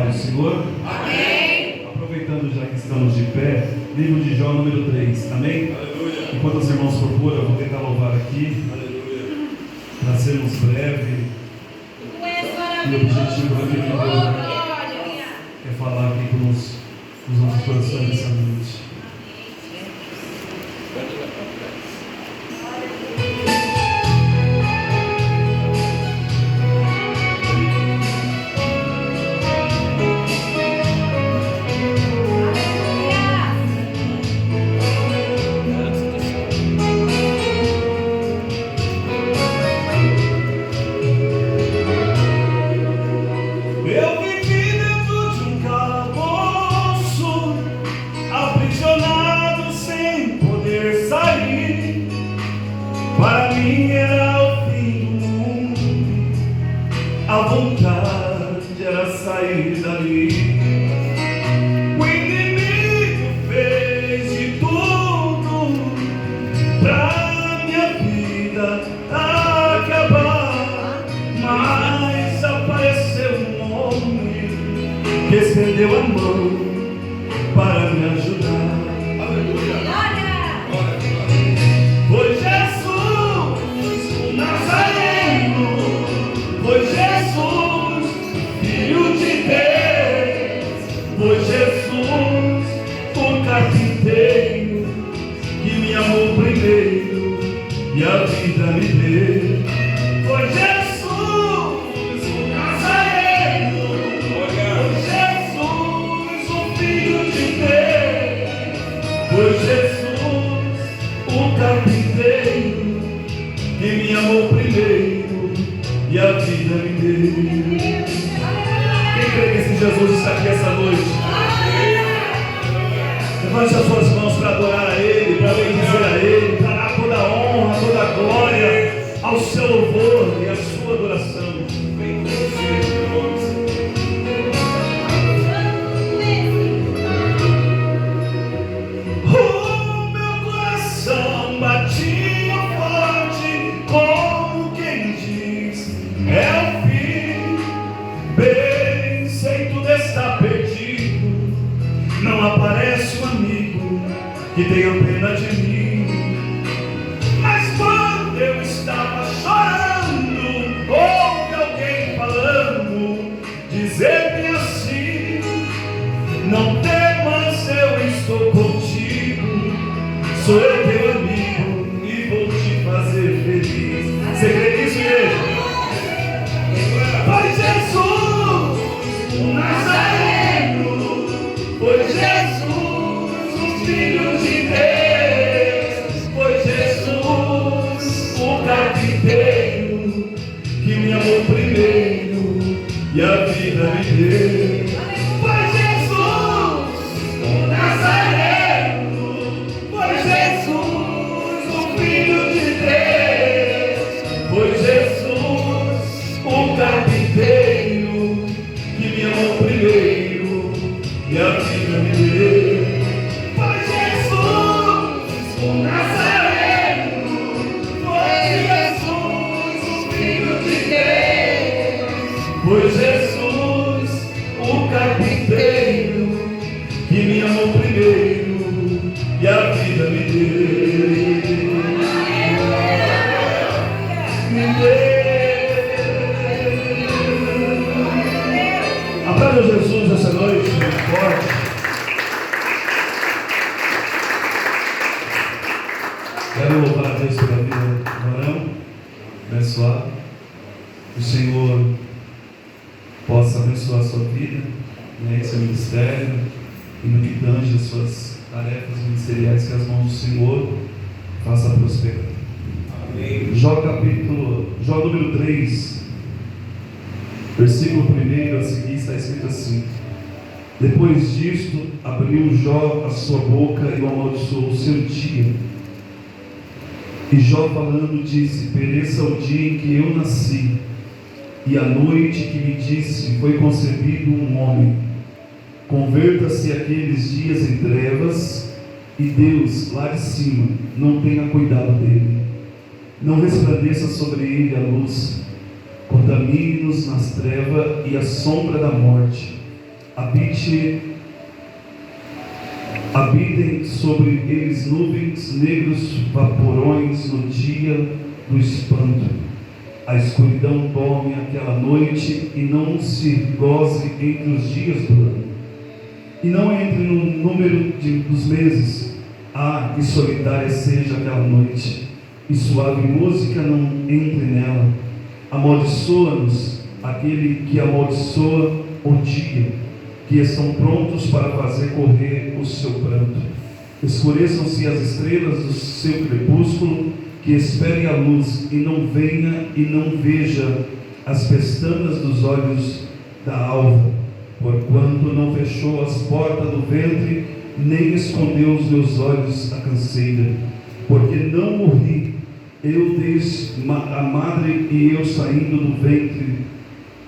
paz do Senhor? Amém. Aproveitando já que estamos de pé, livro de Jó número 3, amém? Aleluia. Enquanto os irmãos procuram, eu vou tentar louvar aqui. Aleluia. Para sermos breves. E o objetivo aqui de Deus é falar aqui com os nossos corações nessa noite. Estendeu a mão para me ajudar. Aleluia. Foi Jesus, o Nazareno. Foi Jesus, Filho de Deus. Foi Jesus, o carpinteiro, que me amou primeiro e a vida me deu. Foi Jesus. Foi Jesus, o carpinteiro, que me amou primeiro e a vida me deu. Quem crê que esse Jesus está aqui essa noite? Levante as suas mãos para adorar a Ele, para bendizer a Ele, para dar toda a honra, toda a glória ao seu louvor e à sua adoração. Vem com você, batia forte, como quem diz, é o fim. Bem, sei tudo está perdido. Não aparece um amigo que tenha pena de mim. Mas quando eu estava chorando, ouvi alguém falando, dizer-me assim: não temas, eu estou contigo. Sou eu teu amigo e vou te fazer feliz. Você crê nisso, igreja? Foi Jesus, o Nazareno. Foi Jesus, o Filho de Deus. Foi Jesus, o carpinteiro, que me amou primeiro e a vida me deu. Foi Jesus, o Nazareno. Foi Jesus, o carpinteiro, que me amou primeiro e a vida me deu. Foi Jesus, o Nazareno. Foi Jesus, o Filho de Deus. Foi Jesus, o carpinteiro, que me amou primeiro e a vida me deu. Aplauda Jesus essa noite, muito forte. Quero louvar a Deus pela vida do varão, abençoado. O Senhor possa abençoar a sua vida, seu ministério, e no que tange as suas tarefas ministeriais, que as mãos do Senhor façam prosperar. Jó número 3, versículo 1 a seguir, está escrito assim: depois disto, abriu Jó a sua boca e o amaldiçoou o seu dia. E Jó falando disse: pereça o dia em que eu nasci, e a noite que me disse foi concebido um homem. Converta-se aqueles dias em trevas, e Deus lá de cima não tenha cuidado dele. Não resplandeça sobre ele a luz, contamine-nos nas trevas e a sombra da morte. habitem sobre eles nuvens, negros vaporões no dia do espanto. A escuridão dorme aquela noite e não se goze entre os dias do ano. E não entre no número dos meses. E solitária seja aquela noite, e suave música não entre nela. Amaldiçoa-nos aquele que amaldiçoa o dia, que estão prontos para fazer correr o seu pranto. Escureçam-se as estrelas do seu crepúsculo, que espere a luz e não venha e não veja as pestanas dos olhos da alva, porquanto não fechou as portas do ventre, nem escondeu os meus olhos a canseira. Porque não morri, eu desde a madre e eu saindo do ventre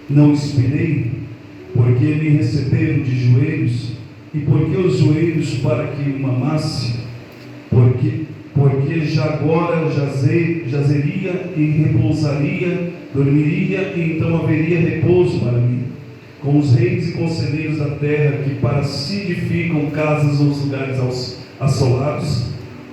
não expirei, porque me receberam de joelhos, e porque os joelhos para que o mamasse, porque já agora jazeria e repousaria, dormiria, e então haveria repouso para mim, com os reis e conselheiros da terra, que para si edificam casas nos lugares assolados,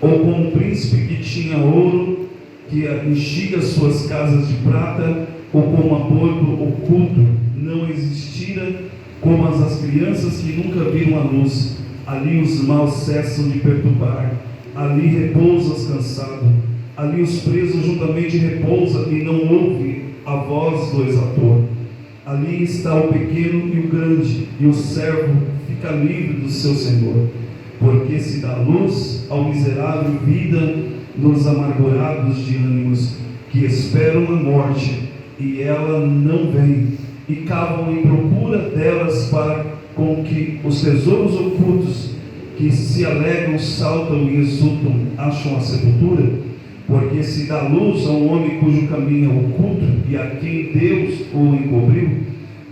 ou com um príncipe que tinha ouro, que enchia suas casas de prata, ou como um aborto oculto, não existira, como as crianças que nunca viram a luz. Ali os maus cessam de perturbar, ali repousa os cansados, ali os presos juntamente repousam e não ouve a voz do exator. Ali está o pequeno e o grande, e o servo fica livre do seu senhor, porque se dá luz ao miserável vida nos amargurados de ânimos, que esperam a morte, e ela não vem, e cavam em procura delas, para com que os tesouros ocultos, que se alegram, saltam e exultam, acham a sepultura. Porque se dá luz a um homem cujo caminho é oculto, e a quem Deus o encobriu.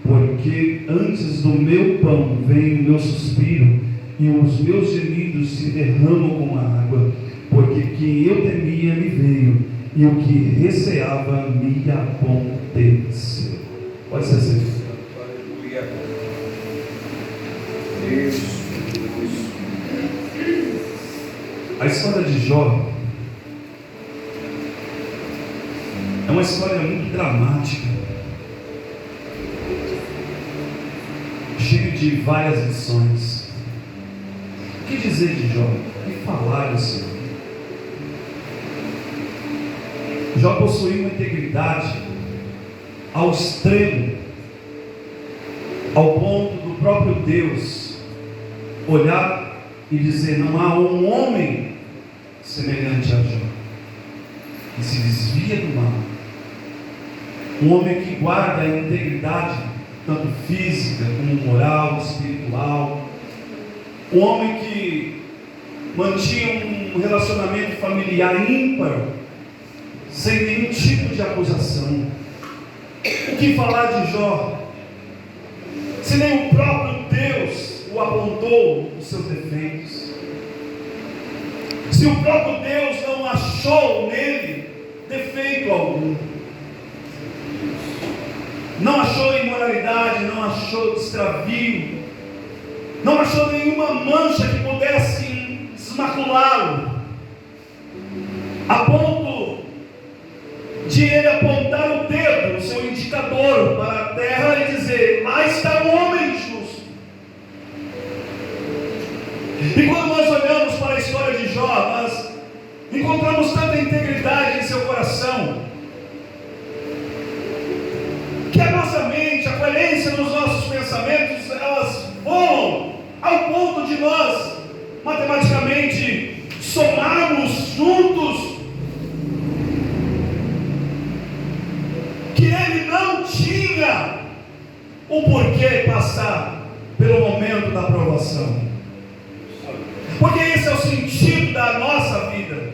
Porque antes do meu pão vem o meu suspiro, e os meus gemidos se derramam como a água. Porque quem eu temia me veio, e o que receava me aconteceu. Pode ser assim. A história de Jó é uma história muito dramática, cheia de várias lições. O que dizer de Jó? O que falar desse homem? Jó possuía uma integridade ao extremo, ao ponto do próprio Deus olhar e dizer: não há um homem semelhante a Jó, que se desvia do mal, um homem que guarda a integridade tanto física como moral, espiritual, um homem que mantinha um relacionamento familiar ímpar, sem nenhum tipo de acusação. O que falar de Jó, se nem o próprio Deus o apontou os seus defeitos? Se o próprio Deus não achou nele defeito algum, não achou imoralidade, não achou extravio, não achou nenhuma mancha que pudesse desmaculá-lo, a ponto de ele apontar o dedo, o seu indicador, para a terra e dizer: lá está um homem justo. E quando nós olhamos para a história de Jó, nós encontramos tanta integridade em seu coração, que a nossa mente, a coerência dos nossos pensamentos, elas voam ao ponto de nós matematicamente somarmos juntos que ele não tinha o porquê passar pelo momento da provação. Porque esse é o sentido da nossa vida.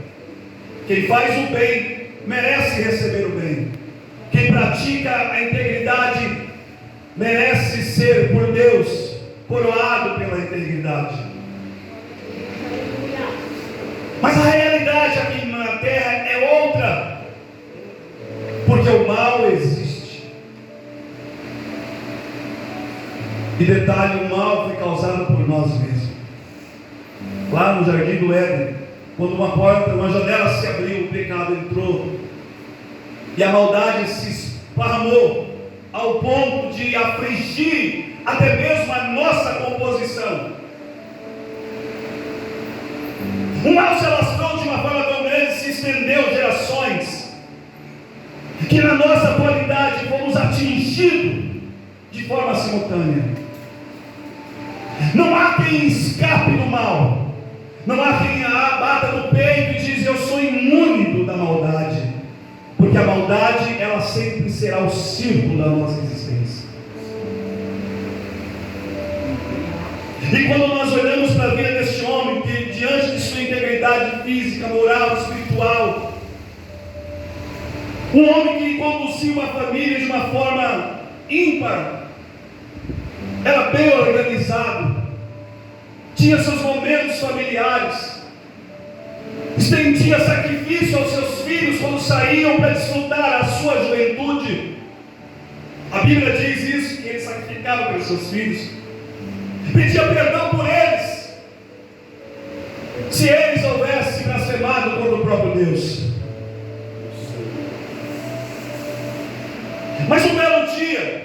Quem faz o bem merece receber o bem. Quem pratica a integridade merece ser por Deus coroado pela integridade. Mas a realidade aqui na terra é outra, porque o mal existe. E detalhe, o mal foi causado por nós mesmos. Lá no Jardim do Éden, quando uma janela se abriu, o pecado entrou. E a maldade se esparramou ao ponto de afligir até mesmo a nossa composição. O mal se alastrou de uma forma tão grande, se estendeu gerações, que na nossa atualidade fomos atingidos de forma simultânea. Não há quem escape do mal, não há quem bata no peito e diz: eu sou imune da maldade, porque a maldade, ela sempre será o círculo da nossa existência. E quando nós olhamos para a vida deste homem, que diante de sua integridade física, moral, espiritual, um homem que conduziu uma família de uma forma ímpar, era bem organizado, tinha seus momentos familiares, estendia sacrifício aos seus filhos quando saíam para desfrutar a sua juventude. A Bíblia diz isso, que ele sacrificava pelos seus filhos, pedia perdão por eles, se eles houvessem blasfemado contra o próprio Deus. Mas um belo dia,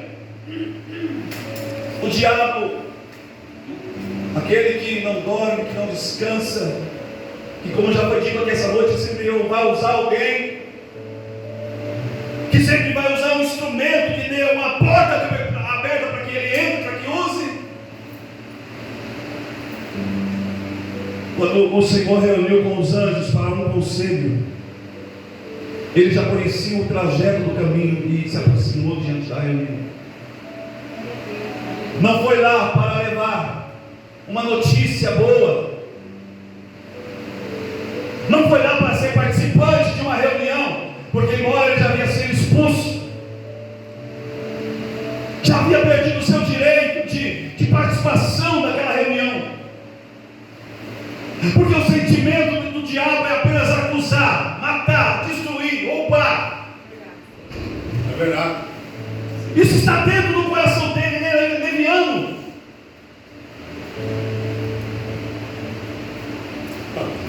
o diabo, aquele que não dorme, que não descansa, que, como já foi dito aqui essa noite, sempre vai usar alguém, que sempre vai usar um instrumento que dê uma porta aberta para que ele entre, para que use. Quando o Senhor reuniu com os anjos para um conselho, ele já conhecia o trajeto do caminho e se aproximou diante da reunião. Não foi lá para levar uma notícia boa, não foi lá para ser participante de uma reunião, porque embora ele já havia sido expulso, já havia perdido o seu direito de participação daquela reunião, porque o sentimento do diabo é apenas acusar, matar, destruir, roubar. É verdade. Isso está dentro do coração dele, ele é leviano.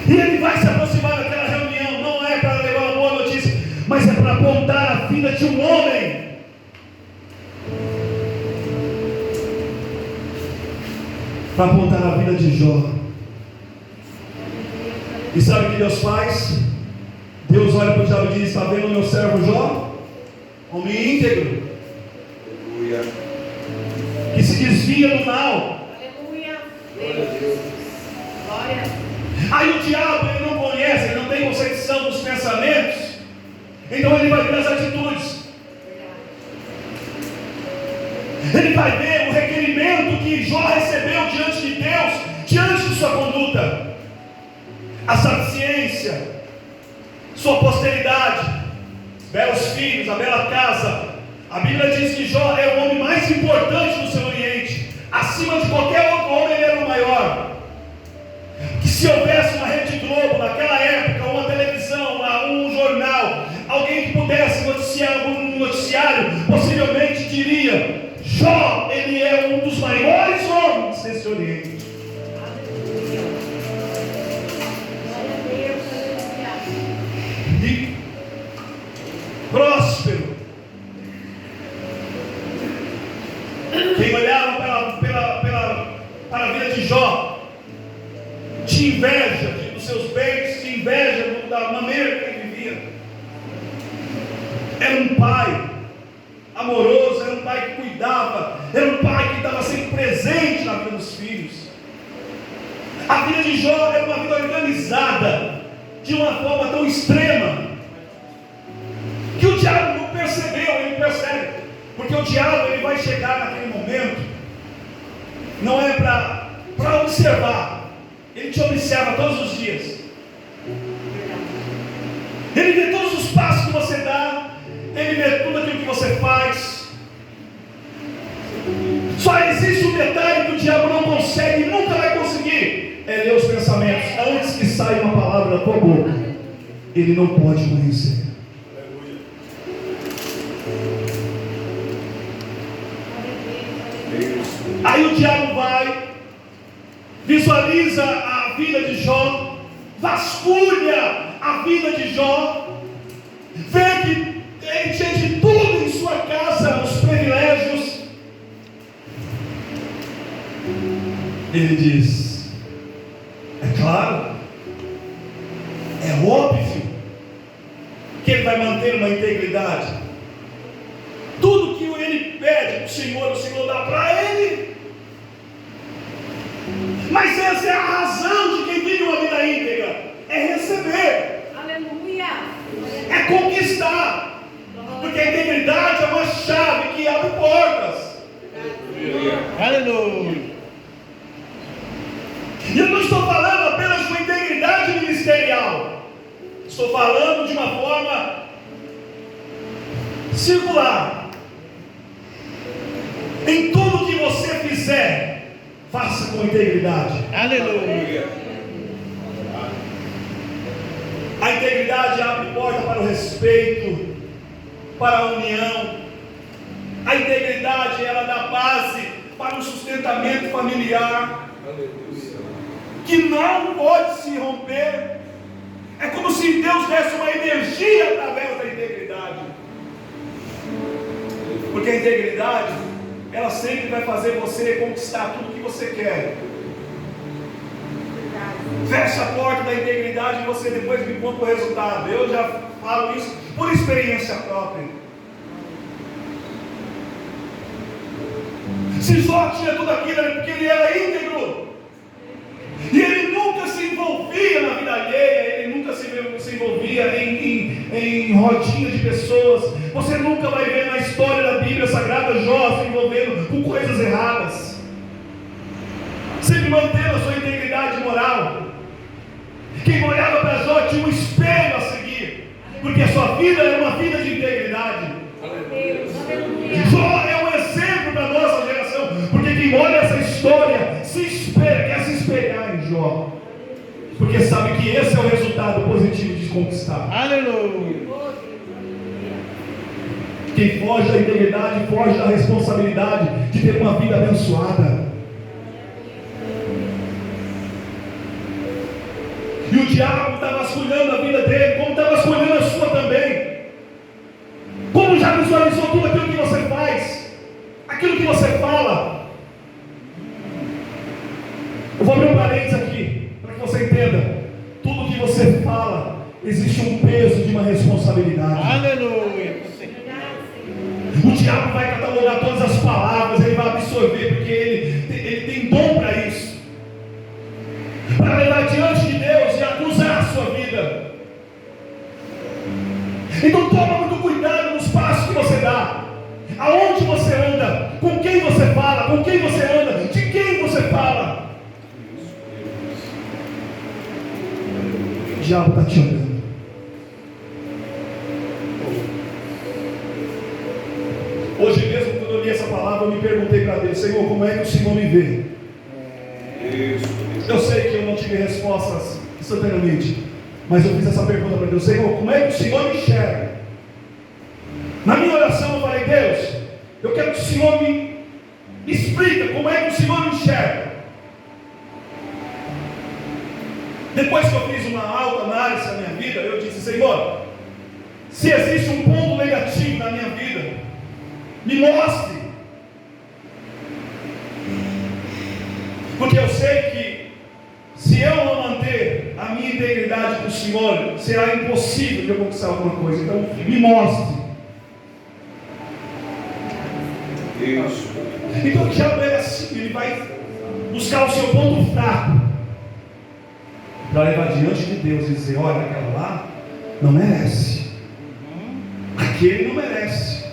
E ele vai se aproximar daquela reunião, não é para levar uma boa notícia, mas é para apontar a vida de um homem. Para apontar a vida de Jó. E sabe o que Deus faz? Deus olha para o diabo e diz: está vendo o meu servo Jó? Homem íntegro, que se desvia do mal. Aleluia. Deus. Glória. Aí o diabo, ele não conhece, ele não tem concepção dos pensamentos, então ele vai ver as atitudes. Ele vai ver o requerimento que Jó recebeu diante de Deus, diante de sua conduta, a satisciência, sua posteridade, belos filhos, a bela casa. A Bíblia diz que Jó era o homem mais importante do seu Oriente, acima de qualquer outro homem ele era o maior. Que se houvesse uma Rede Globo naquela época, uma televisão, um jornal, alguém que pudesse noticiar um noticiário, possivelmente diria: Jó, ele é um dos maiores homens desse Oriente. E próspero. Quem olhava para a vida de Jó tinha inveja dos seus bens, tinha inveja da maneira que ele vivia. Era um pai amoroso, era um pai que cuidava, era um pai que estava sempre presente na vida dos filhos. A vida de Jó era uma vida organizada, de uma forma tão extrema, que o diabo não percebeu. Ele percebe, porque o diabo, ele vai chegar naquele momento, não é para observar, ele te observa todos os dias, ele vê todos os passos que você dá, ele vê tudo aquilo que você faz. Só existe um detalhe que o diabo não consegue e nunca vai conseguir: é ler os pensamentos. Antes que saia uma palavra da tua boca, ele não pode conhecer. Aí visualiza a vida de Jó, vasculha a vida de Jó, vê que ele tinha de tudo em sua casa, os privilégios. Ele diz: é claro, é óbvio que ele vai manter uma integridade. Tudo que ele pede para o Senhor dá para ele. Mas essa é a razão de quem vive uma vida íntegra: é receber, Aleluia. é conquistar. Porque a integridade é uma chave que abre portas. Aleluia. E eu não estou falando apenas de uma integridade ministerial, estou falando de uma forma circular. Em tudo que você fizer, faça com integridade. Aleluia. A integridade abre porta para o respeito, para a união. A integridade, ela dá base para o sustentamento familiar, que não pode se romper. É como se Deus desse uma energia através da integridade. Porque a integridade, ela sempre vai fazer você conquistar tudo que você quer. Fecha a porta da integridade e você depois me conta o resultado. Eu já falo isso por experiência própria. Se Jó tinha tudo aquilo, era porque ele era íntegro. E ele nunca se envolvia na vida alheia, ele nunca se envolvia em rodinha de pessoas. Você nunca vai ver na história da Bíblia Sagrada Jó se envolvendo com coisas erradas. Sempre mantendo a sua integridade moral. Quem olhava para Jó tinha um espelho a seguir, porque a sua vida era uma vida de integridade. Jó é um exemplo para a nossa geração, porque quem olha essa história quer se espelhar em Jó, porque sabe que esse é o resultado positivo de conquistar. Aleluia. Quem foge da integridade foge da responsabilidade de ter uma vida abençoada. E o diabo está vasculhando a vida dele, como está vasculhando a sua também. Como já visualizou tudo aquilo que você faz, aquilo que você fala. Eu vou abrir um parênteses aqui, para que você entenda. Tudo que você fala, existe um peso de uma responsabilidade. Aleluia. O diabo vai catalogar todas as palavras, ele vai absorver, porque ele tem dom para isso, para levar diante de Deus e acusar a sua vida. Então toma muito cuidado nos passos que você dá, aonde você anda, com quem você fala, com quem você anda, de quem você fala. O diabo está te olhando. Hoje mesmo, quando eu li essa palavra, eu me perguntei para Deus: Senhor, como é que o Senhor me vê? Eu sei que eu não tive respostas instantaneamente, mas eu fiz essa pergunta para Deus: Senhor, como é que o Senhor me enxerga? Na minha oração eu falei: Deus, eu quero que o Senhor me explica como é que o Senhor me enxerga. Depois que eu fiz uma autoanálise da minha vida, eu disse: Senhor, se existe um ponto negativo na minha vida, me mostre. Porque eu sei que se eu não manter a minha integridade com o Senhor, será impossível de eu conquistar alguma coisa. Então me mostre. Isso. Então o diabo é assim, ele vai buscar o seu ponto fraco para levar diante de Deus e dizer: olha, aquela lá não merece, aquele não merece.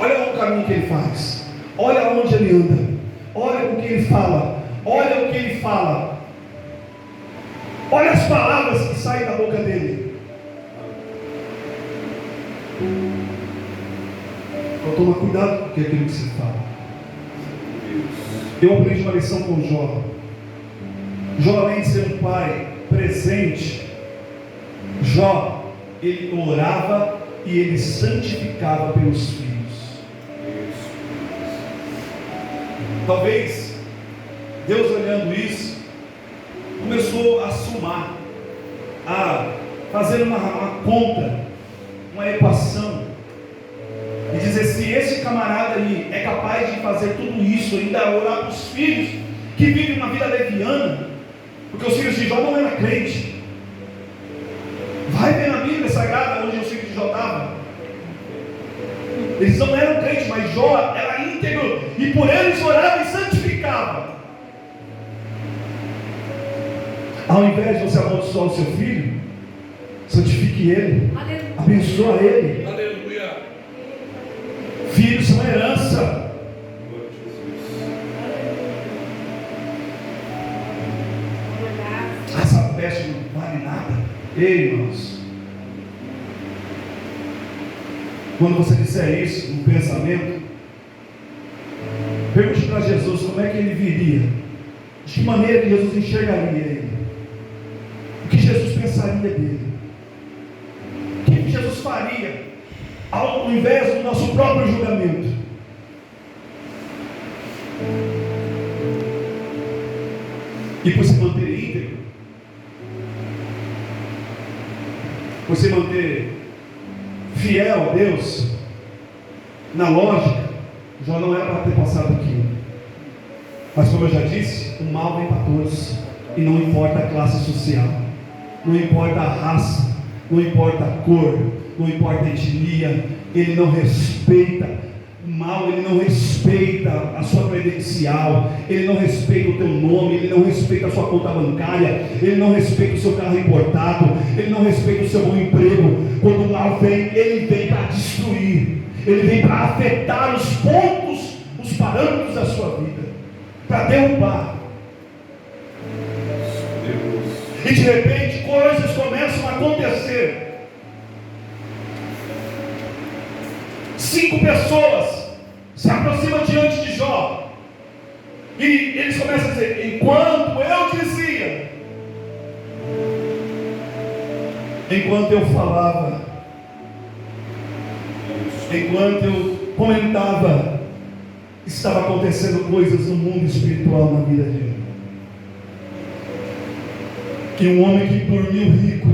Olha o caminho que ele faz, olha onde ele anda, olha o que ele fala, olha o que ele fala, olha as palavras que saem da boca dele. Então toma cuidado com aquilo que você fala. Eu aprendi uma lição com Jó. Jó, além de ser um pai presente, Jó, ele orava e ele santificava pelos filhos. Talvez Deus, olhando isso, começou a somar, a fazer uma conta, uma equação, e dizer: se esse camarada aí é capaz de fazer tudo isso, ainda orar para os filhos que vivem uma vida leviana, porque os filhos de Jó não eram crentes. Vai ver na Bíblia Sagrada onde os filhos de Jó estavam. Eles não eram crentes, mas Jó era íntegro, e por eles orava e santificava. Ao invés de você amaldiçoar o seu filho, santifique ele, abençoa ele. Aleluia. Filhos são herança. Essa peste não vale nada. Ei, irmãos, quando você disser isso no pensamento, pergunte para Jesus como é que ele viria, de que maneira que Jesus enxergaria ele, o que Jesus pensaria dele, o que Jesus faria ao invés do nosso próprio julgamento. E por se manter íntegro, por se manter fiel a Deus, na lógica, Jó não era para ter passado aquilo. Mas como eu já disse, o mal vem para todos, e não importa a classe social, não importa a raça, não importa a cor, não importa a etnia, ele não respeita o mal, ele não respeita a sua credencial, ele não respeita o teu nome, ele não respeita a sua conta bancária, ele não respeita o seu carro importado, ele não respeita o seu bom emprego. Quando o mal vem, ele vem para destruir, ele vem para afetar os pontos, os parâmetros da sua vida, para derrubar. E de repente coisas começam a acontecer. 5 pessoas se aproximam diante de Jó, e eles começam a dizer: enquanto eu dizia, enquanto eu falava, enquanto eu comentava, estava acontecendo coisas no mundo espiritual na vida dele. Que um homem que dormiu rico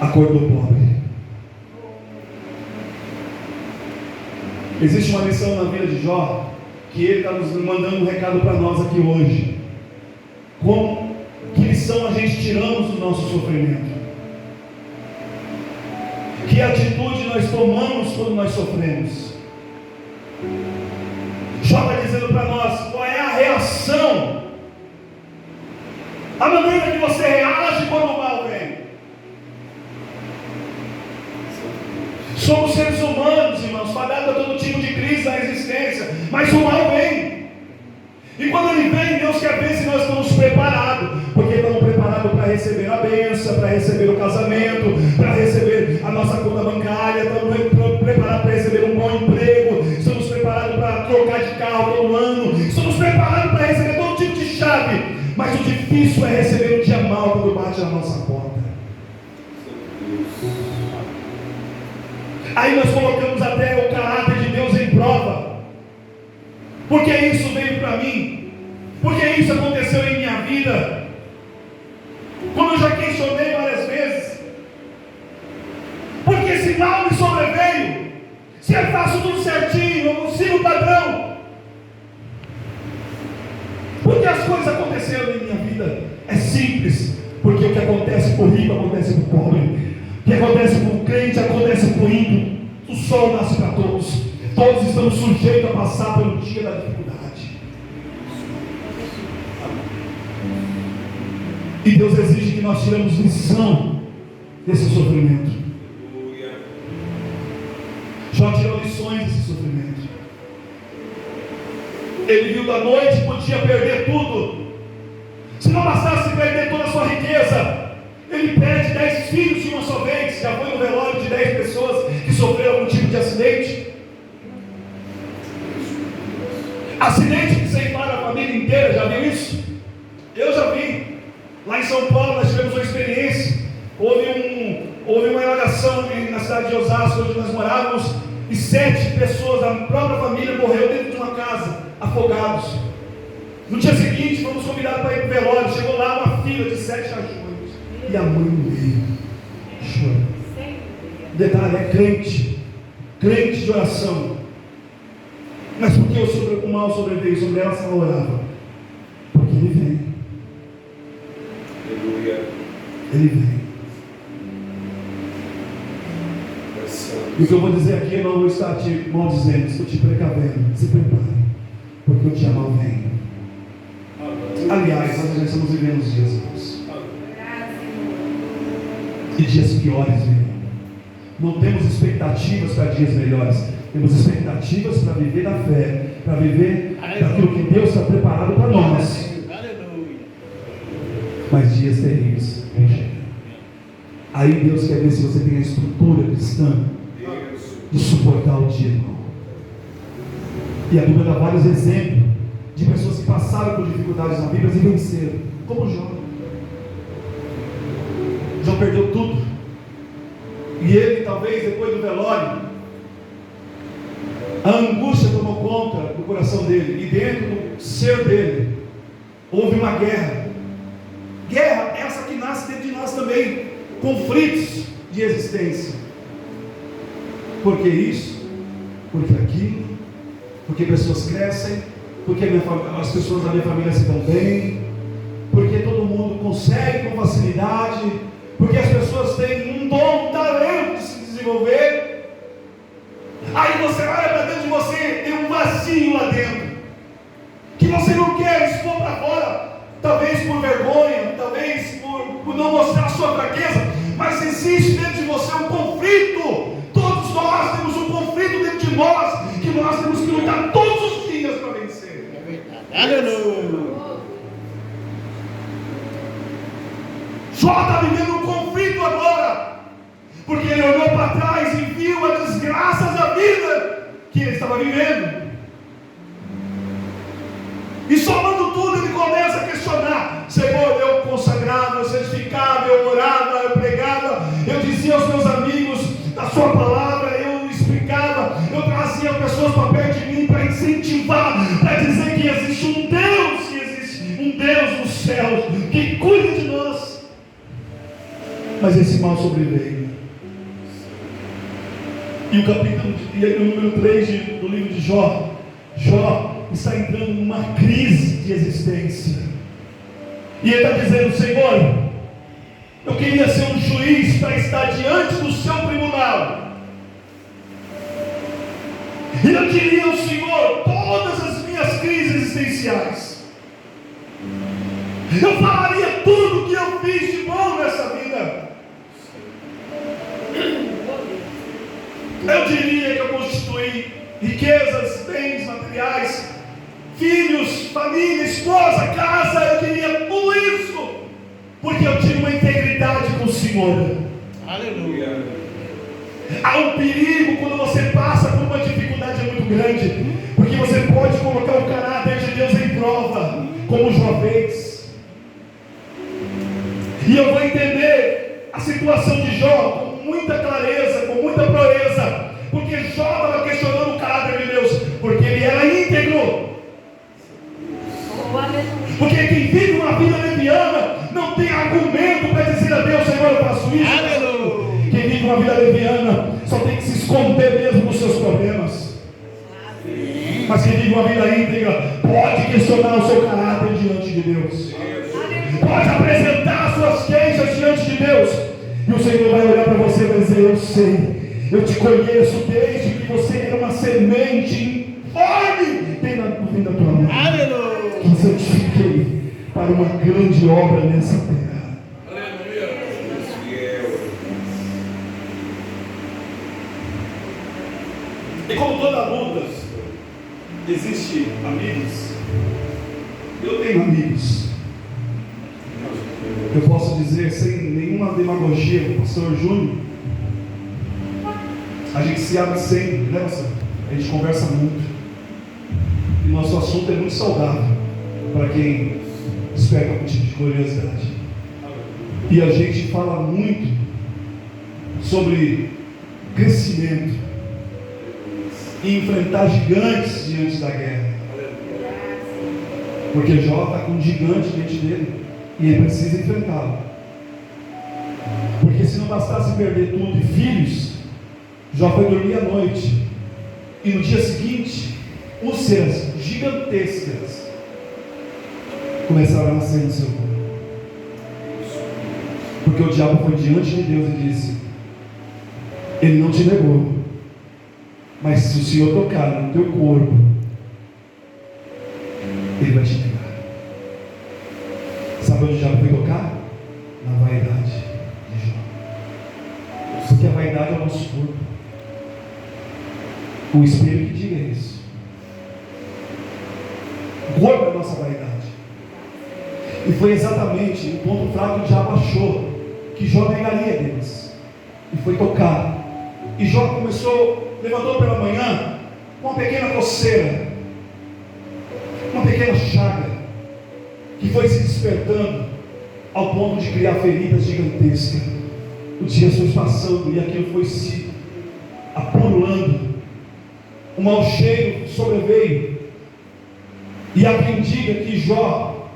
acordou pobre. Existe uma lição na vida de Jó, que ele está nos mandando um recado para nós aqui hoje. Que lição a gente tiramos do nosso sofrimento? Que atitude nós tomamos quando nós sofremos? Jó está dizendo para nós qual é a reação, a maneira que você reage quando o mal vem. Somos seres humanos, irmãos, fadados a todo tipo de crise na existência, mas o mal vem. E quando ele vem, Deus quer ver se nós estamos preparados, porque estamos preparados para receber a bênção, para receber o casamento, para receber a nossa conta bancária, estamos preparados para receber um bom emprego, estamos preparados para trocar de carro todo ano, estamos preparados para receber todo tipo de chave, mas o difícil é receber o dia mal quando bate na nossa porta. Aí nós colocamos até o caráter de Deus em prova. Porque isso veio para mim? Porque isso aconteceu em minha vida? Como eu já questionei várias vezes, porque esse mal me sobreveio? Se eu faço tudo certinho, eu não sigo o padrão, porque as coisas aconteceram em minha vida? É simples, porque o que acontece com o rico acontece com o pobre. O que acontece com o crente acontece com o ímpio. O sol nasce para todos. Todos estamos sujeitos a passar pelo dia da dificuldade. E Deus exige que nós tiremos lição desse sofrimento. Jó tirou lições desse sofrimento. Ele viu da noite, podia perder tudo. Se não bastasse perder toda a sua riqueza, ele perde 10 filhos de uma só vez. Já foi no velório de 10 pessoas que sofreram algum tipo de acidente. Acidente que separa a família inteira, já viu isso? Eu já vi. Lá em São Paulo nós tivemos uma experiência. Houve uma alagação na cidade de Osasco, onde nós morávamos, e 7 pessoas da própria família morreram dentro de uma casa. A afogados. No dia seguinte, fomos convidados para ir para o velório. Chegou lá uma fila de 7 caixões. E a mãe no meio, chorando. Detalhe, é crente de oração. Mas por que o mal sobreveio sobre ela se ela orava? Porque ele vem. Aleluia. Ele vem. E o que eu vou dizer aqui, eu não vou estar te maldizendo, estou te precavendo. Se prepare, porque o dia mal vem. Aliás, nós já estamos vivendo os dias bons. E dias piores virão. Não temos expectativas para dias melhores. Temos expectativas para viver na fé, para viver daquilo que Deus está preparado para nós. Mas dias terríveis vão chegar. Aí Deus quer ver se você tem a estrutura cristã de suportar o dia mal. E a Bíblia dá vários exemplos de pessoas que passaram por dificuldades na Bíblia e venceram, como Jó. Jó perdeu tudo. E ele, talvez, depois do velório, a angústia tomou conta do coração dele. E dentro do ser dele, houve uma guerra. Guerra essa que nasce dentro de nós também. Conflitos de existência. Por que isso? Porque aquilo? Porque pessoas crescem? Porque as pessoas da minha família se dão bem? Porque todo mundo consegue com facilidade? Porque as pessoas têm um dom, um talento de se desenvolver? Aí você olha para dentro de você, tem um vazio lá dentro, que você não quer expor para fora, talvez por vergonha, talvez por não mostrar a sua fraqueza, mas existe dentro de você um conflito. Todos nós temos um conflito dentro de nós, que nós temos que lutar todos os dias para vencer. É verdade. Aleluia. Jó está vivendo um conflito agora, porque ele olhou para trás e viu as desgraças da vida que ele estava vivendo. E somando tudo, ele começa a questionar: Senhor, eu consagrava, eu santificava, eu orava, eu pregava, eu dizia aos meus amigos da sua palavra, eu explicava, eu trazia pessoas para perto de mim para incentivar, para dizer que existe um Deus nos céus que cuida de nós. Mas esse mal sobreveio. E o número 3 do livro de Jó, Jó está entrando numa crise de existência. E ele está dizendo: Senhor, eu queria ser um juiz para estar diante do seu tribunal. E eu queria ao Senhor todas as minhas crises existenciais. Eu falaria tudo que eu fiz de bom nessa vida. Eu diria que eu constituí riquezas, bens materiais, filhos, família, esposa, casa. Eu diria tudo isso, porque eu tive uma integridade com o Senhor. Aleluia. Há um perigo quando você passa por uma dificuldade muito grande, porque você pode colocar o caráter de Deus em prova, como Jó fez. E eu vou entender a situação de Jó com muita clareza, com muita proeza, porque Jó estava questionando o caráter de Deus, porque ele era íntegro. Porque quem vive uma vida leviana não tem argumento para dizer a Deus: Senhor, eu faço isso. Aleluia. Quem vive uma vida leviana só tem que se esconder mesmo dos seus problemas. Mas quem vive uma vida íntegra pode questionar o seu caráter diante de Deus, pode apresentar suas queixas diante de Deus, e o Senhor vai olhar para você e vai dizer: eu sei, eu te conheço desde que você era uma semente informe bem no fim da tua mão. Aleluia. Que santifiquei para uma grande obra nessa terra. Aleluia. E como toda luta, existe amigos. Eu tenho amigos. Eu posso dizer sem nenhuma demagogia, o pastor Júnior, a gente se abre sempre, né, pastor? A gente conversa muito. E nosso assunto é muito saudável para quem desperta algum tipo de curiosidade. E a gente fala muito sobre crescimento e enfrentar gigantes diante da guerra. Porque Jó está com um gigante diante dele e ele precisa enfrentá-lo. Porque se não bastasse perder tudo e filhos, Jó foi dormir à noite e no dia seguinte úlceras gigantescas começaram a nascer no seu corpo. Porque o diabo foi diante de Deus e disse: ele não te negou, mas se o Senhor tocar no teu corpo, ele vai te negar. Sabe onde o diabo foi tocar? Na vaidade de Jó. Porque a vaidade é o nosso corpo. O espelho que diga isso. O corpo é a nossa vaidade. E foi exatamente o ponto fraco que o diabo achou, que Jó negaria a Deus. E foi tocar. E Jó levantou pela manhã com uma pequena coceira, uma pequena chaga, que foi se despertando ao ponto de criar feridas gigantescas. O dia foi passando e aquilo foi se apurulando. O mau cheiro sobreveio. E há quem diga que Jó,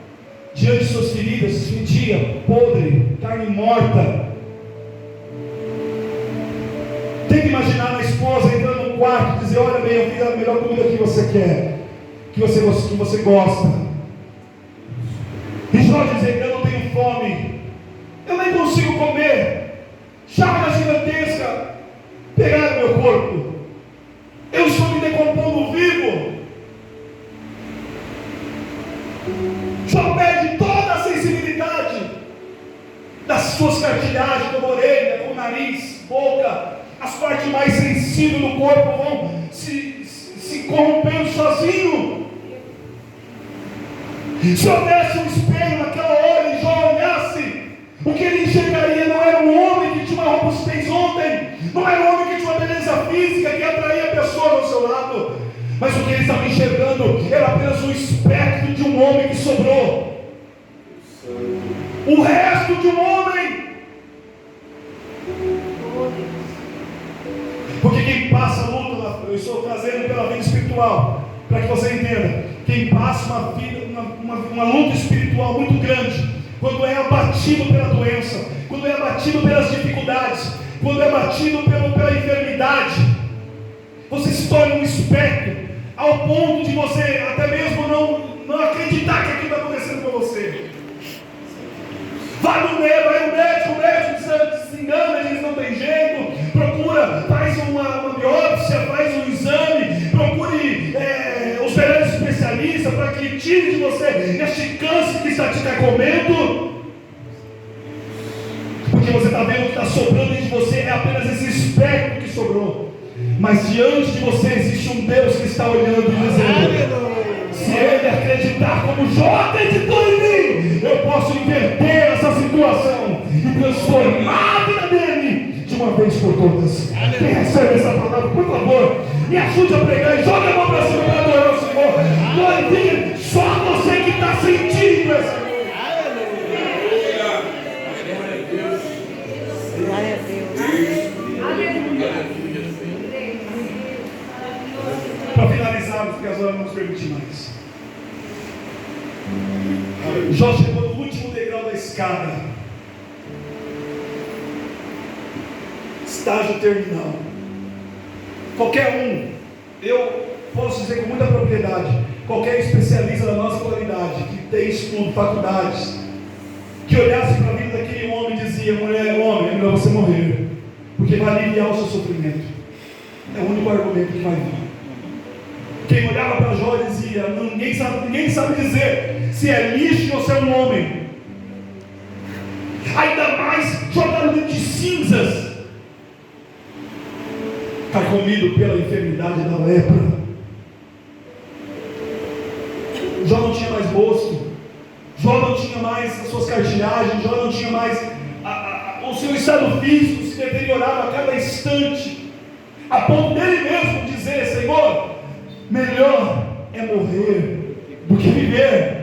diante de suas feridas, fedia podre, carne morta. Tenta imaginar a esposa entrando no quarto e dizer: olha bem, eu fiz a melhor comida que você quer, que você gosta. E Jó dizer: eu não tenho fome, eu nem consigo comer, chaga gigantesca pegaram meu corpo, eu estou me decompondo vivo. Jó perde toda a sensibilidade das suas cartilhagens, como orelha, como nariz, boca. As partes mais sensíveis do corpo vão se corrompendo sozinho. Se houvesse um espelho naquela hora e Jó olhasse, o que ele enxergaria não era um homem que tinha uma robustez ontem, não era um homem que tinha uma beleza física que atraía a pessoa ao seu lado, mas o que ele estava enxergando era apenas um espectro de um homem que sobrou, o resto de um homem. Porque quem passa luta, eu estou trazendo pela vida espiritual, para que você entenda, quem passa uma luta espiritual muito grande, quando é abatido pela doença, quando é abatido pelas dificuldades, quando é abatido pela enfermidade, você se torna um espectro, ao ponto de você até mesmo não acreditar que aquilo está acontecendo com você. Vai no médico, o médico se engana, diz não tem jeito, procura, faz uma biópsia, faz um exame, procure os melhores especialistas para que tire de você este câncer que está te comendo, porque você está vendo que está sobrando de você, é apenas esse espectro que sobrou, mas diante de você existe um Deus que está olhando e dizendo: se ele acreditar como Jó acreditou em mim, eu posso inverter essa situação e transformar a vida dele de uma vez por todas. Quem recebe essa palavra, por favor, me ajude a pregar e joga a mão para cima para adorar o Senhor. Glorifique, só você que está sentindo essa coisa. Glória a Deus. Aleluia. Para finalizarmos, porque as horas não nos permitem mais. Jó chegou no último degrau da escada, estágio terminal. Qualquer eu posso dizer com muita propriedade, qualquer especialista da nossa atualidade, que tem estudo, faculdades, que olhasse para a vida daquele homem e dizia: mulher, homem, é melhor você morrer, porque vai aliviar o seu sofrimento. É o único argumento que vai vir. Quem olhava para Jó dizia: ninguém sabe dizer se é lixo ou se é um homem. Ainda mais jogado dentro de cinzas, carcomido pela enfermidade da lepra. Jó não tinha mais rosto, Jó não tinha mais as suas cartilhagens, Jó não tinha mais o seu estado físico se deteriorava a cada instante, a ponto dele mesmo dizer: Senhor, melhor é morrer do que viver,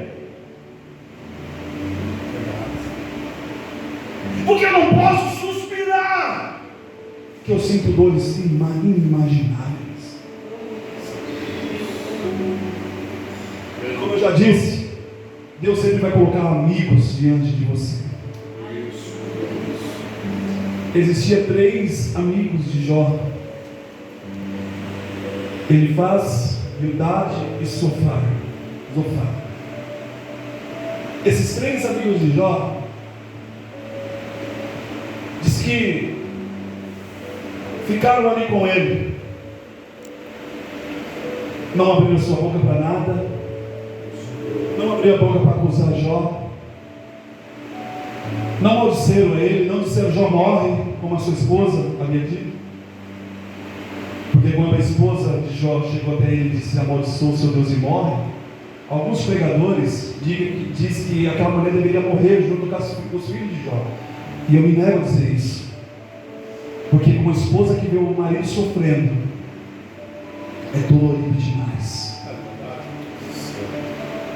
porque eu não posso suspirar, que eu sinto dores inimagináveis. Como eu já disse, Deus sempre vai colocar amigos diante de você. Existia 3 amigos de Jó: Elifaz, Bildade e Zofar. Esses 3 amigos de Jó, diz que ficaram ali com ele, não abriram sua boca para nada, não abriram a boca para acusar Jó, não maldisseram ele, não disseram Jó morre, como a sua esposa havia dito. Porque quando a esposa de Jó chegou até ele e disse: amaldiçoa o seu Deus e morre, alguns pregadores dizem que aquela mulher deveria morrer junto com os filhos de Jó. E eu me nego a dizer isso, porque uma esposa que vê o marido sofrendo é dolorido demais.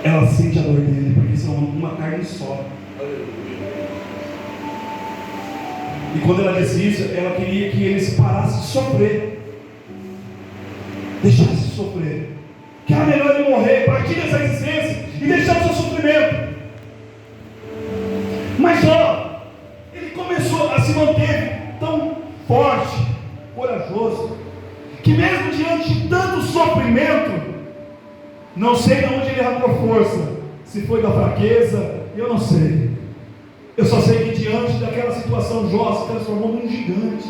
Ela sente a dor dele, porque são uma carne só. E quando ela disse isso, ela queria que eles parassem de sofrer, deixassem de sofrer, que era melhor ele morrer, partir dessa existência e deixar o seu sofrimento. Mas Jó, ele começou a se manter tão forte, corajoso, que mesmo diante de tanto sofrimento, não sei de onde ele arrancou força, se foi da fraqueza, eu não sei. Eu só sei que diante daquela situação, Jó se transformou num gigante.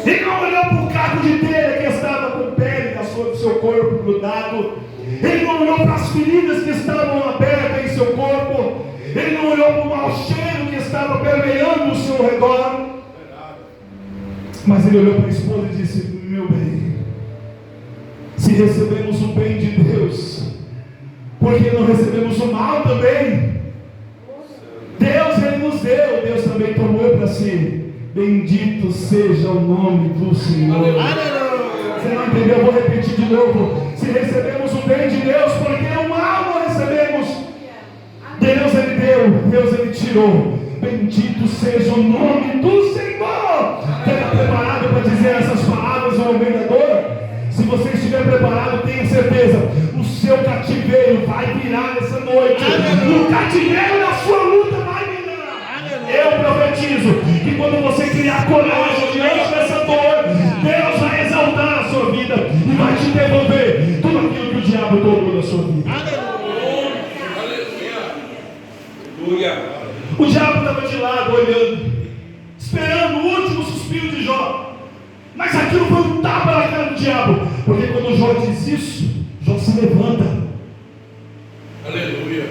Ele não olhou para o caco de telha que estava com pele do seu corpo grudado. Ele não olhou para as feridas que estavam abertas em seu corpo. Ele não olhou para o mau cheiro que estava permeando o seu redor. Mas ele olhou para a esposa e disse: meu bem, se recebemos o bem de Deus, por que não recebemos o mal também? Deus, ele nos deu, Deus também tomou para si. Bendito seja o nome do Senhor. Aleluia. Você não entendeu? Eu vou repetir de novo. Se recebemos o bem de Deus, por que o mal não recebemos? Deus ele deu, Deus ele tirou. Bendito seja o nome do Senhor. Você está preparado para dizer essas palavras ao vendedor? Se você estiver preparado, tenha certeza, o seu cativeiro vai virar nessa noite. O cativeiro da sua luta vai virar. Eu profetizo que quando você criar coragem diante dessa dor, Deus vai exaltar a sua vida e vai te devolver tudo aquilo que o diabo tomou da sua vida. Aleluia. O diabo estava de lado olhando, esperando o último suspiro de Jó. Mas aquilo foi um tapa na cara do diabo, porque quando Jó diz isso, Jó se levanta. Aleluia.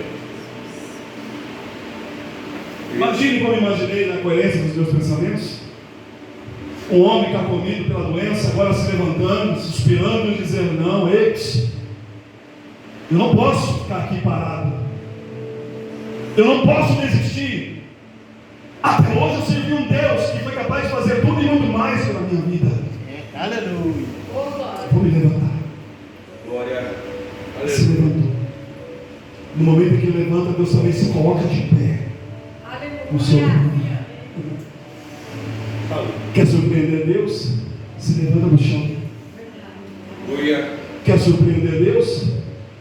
Imagine como eu imaginei na coerência dos meus pensamentos. Um homem carcomido pela doença, agora se levantando, suspirando e dizendo: não, eis, eu não posso ficar aqui parado, eu não posso desistir. Até hoje eu servi um Deus que foi capaz de fazer tudo e muito mais pela minha vida. Aleluia. Vou me levantar. Glória. Se levantou. No momento em que levanta, Deus também se coloca de pé no seu nome. Quer surpreender Deus? Se levanta do chão. Quer surpreender Deus?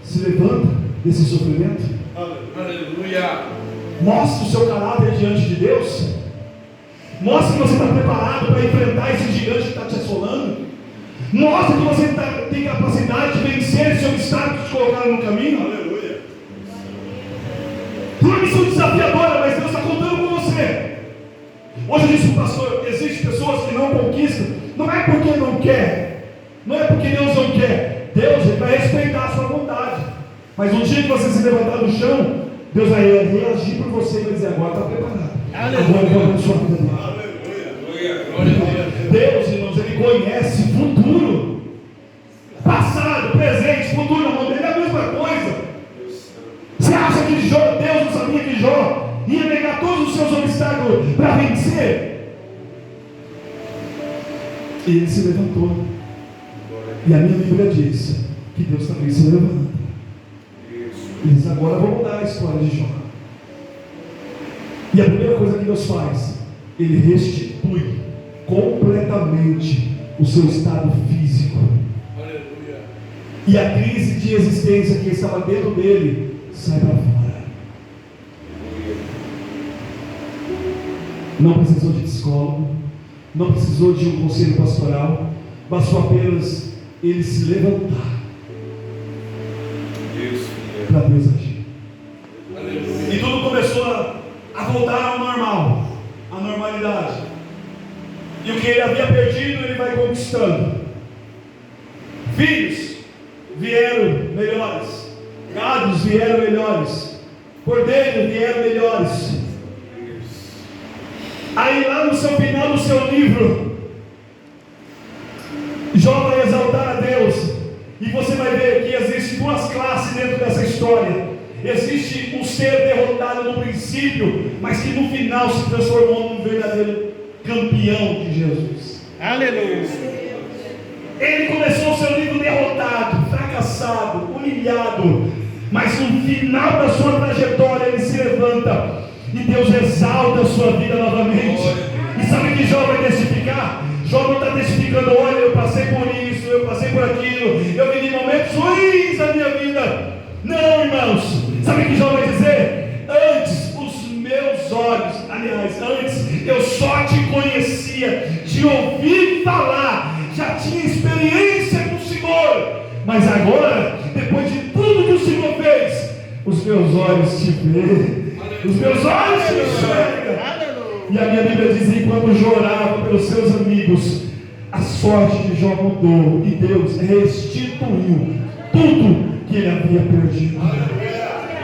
Se levanta desse sofrimento. Aleluia. Mostre o seu caráter diante de Deus. Mostre que você está preparado para enfrentar esse gigante que está te assolando. Mostre que você tem capacidade de vencer esse obstáculo que te colocaram no caminho. Aleluia. Uma missão desafiadora, mas Deus está contando com você. Hoje eu disse para o pastor: existem pessoas que não conquistam, não é porque não quer, não é porque Deus não quer. Deus ele vai respeitar a sua vontade. Mas um dia que você se levantar do chão, Deus vai reagir por você e vai dizer: agora está preparado. Agora eu vou a sua vida dele. Deus, irmãos, ele conhece futuro, passado, presente, futuro. Irmão, ele é a mesma coisa. Você acha que Deus não sabia que Jó ia negar todos os seus obstáculos para vencer? E ele se levantou. E a minha Bíblia diz que Deus também se levanta. E diz: agora vou mudar a história de Jó. E a primeira coisa que Deus faz, ele restitui completamente o seu estado físico. Aleluia. E a crise de existência que estava dentro dele sai para fora. Não precisou de psicólogo, não precisou de um conselho pastoral, bastou apenas ele se levantar para Deus agir. E tudo começou a voltar ao normal, à normalidade. E o que ele havia perdido, ele vai conquistando. Filhos vieram melhores, gados vieram melhores, cordeiros vieram melhores. Aí lá no seu final do seu livro, Jó vai exaltar a Deus. E você vai ver que existem duas classes dentro dessa história. Existe um ser derrotado no princípio, mas que no final se transformou num verdadeiro campeão de Jesus. Aleluia. Ele começou o seu livro derrotado, fracassado, humilhado, mas no final da sua trajetória ele se levanta e Deus exalta a sua vida novamente. E sabe o que Jó vai testificar? Jó não está testificando: olha, eu passei por isso, eu passei por aquilo, eu vivi momentos ruins da minha vida. Não, irmãos, sabe o que Jó vai dizer? Antes os meus olhos, aliás, antes eu só te conhecia de ouvir falar, já tinha experiência com o Senhor, mas agora, depois de tudo que o Senhor fez, os meus olhos te veem, os meus olhos te enxergam. E a minha Bíblia diz: enquanto Jó orava pelos seus amigos, a sorte de Jó mudou e Deus restituiu tudo que ele havia perdido.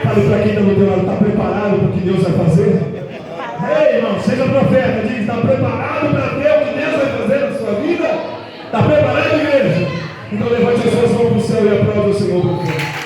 Fale para quem está do teu lado: está preparado para o que Deus vai fazer? Ei, irmão, seja profeta, diz: está preparado para ver o que Deus vai fazer na sua vida? Está preparado, igreja? Então levante as suas mãos para o céu e aplaude o Senhor.